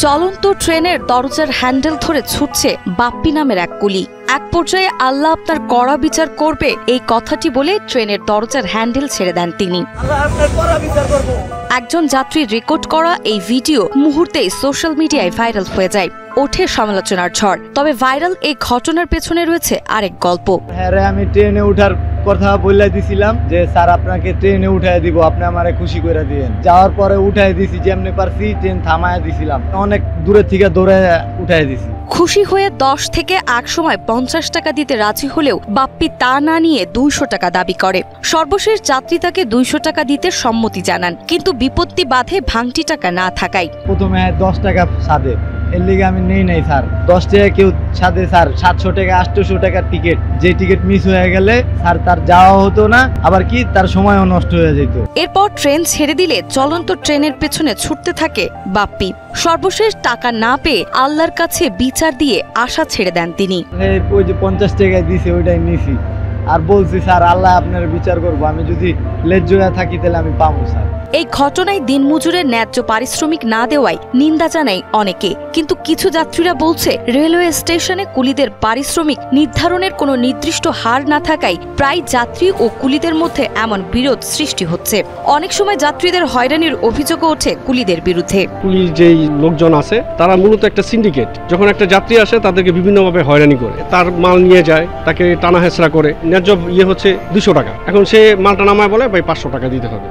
চলন্ত ট্রেনের দরজার হ্যান্ডেল ধরে ছুটছে বাপ্পি নামের এক কুলি। এক পর্যায়ে আল্লাহ আপনার কড়া বিচার করবে এই কথাটি বলে ট্রেনের দরজার হ্যান্ডেল ছেড়ে দেন তিনি। একজন যাত্রীর রেকর্ড করা এই ভিডিও মুহূর্তেই সোশ্যাল মিডিয়ায় ভাইরাল হয়ে যায়। ওঠে সমালোচনার ঝড়। তবে ভাইরাল এই ঘটনার পেছনে রয়েছে আরেক গল্প। হ্যাঁ, আমি ট্রেনে ওঠার কথা বলে দিছিলাম যে স্যার আপনাকে ট্রেনে উঠাই দিব, আপনি আমারে খুশি করে দিয়েন। যাওয়ার পরে উঠাই দিছি, যেমনি পারছি ট্রেন থামায় দিছিলাম, অনেক দূরে থেকে দৌড়ে উঠাই দিছি। খুশি হয়ে 10 থেকে এক সময় 50 টাকা দিতে রাজি হলেও বাপ্পি তা না নিয়ে 200 টাকা দাবি করে। সর্বশেষ যাত্রী তাকে 200 টাকা দিতে সম্মতি জানান, কিন্তু বিপত্তি বাধে ভাঙটি টাকা না থাকায়। প্রথমে 10 টাকা সাদে, এর লিগে আমি নেই নাই স্যার। 10 টাকা কেউ সাদে স্যার, 700 টাকা 800 টাকার টিকিট, যে টিকিট মিস হয়ে গেলে স্যার তার যাওয়া হতো না, আবার কি তার সময়ও নষ্ট হয়ে যেত। এরপর ট্রেন ছেড়ে দিলে চলন্ত ট্রেনের পেছনে ছুটতে থাকে বাপ্পি। সর্বশেষ টাকা না পেয়ে আল্লাহর কাছে বিচার দিয়ে আশা ছেড়ে দেন তিনি। ওই যে 50 টাকায় দিছে ওইটাই নিছি, আর বলছি স্যার আল্লাহ আপনার বিচার করবো, আমি যদি লেট হয়ে থাকি তাহলে আমি পাবো স্যার। এই ঘটনায় দিনমজুরের ন্যায্য পারিশ্রমিক না দেওয়ায় নিন্দা জানায় অনেকে, কিন্তু কিছু যাত্রীরা বলছে রেলওয়ে স্টেশনে কুলিদের পারিশ্রমিক নির্ধারণের কোনো নির্দিষ্ট হার না থাকায় প্রায় যাত্রী ও কুলিদের মধ্যে এমন বিরোধ সৃষ্টি হচ্ছে। অনেক সময় যাত্রীদের হয়রানির অভিযোগও ওঠে কুলিদের বিরুদ্ধে। পুলিশ যেই লোকজন আছে তারা মূলত একটা সিন্ডিকেট। যখন একটা যাত্রী আসে তাদেরকে বিভিন্নভাবে হয়রানি করে, তার মাল নিয়ে যায়, তাকে টানা হেঁচড়া করে। ন্যায্য হচ্ছে 200 টাকা, এখন সে মালটা নামায় বলে ভাই 500 টাকা দিতে হবে।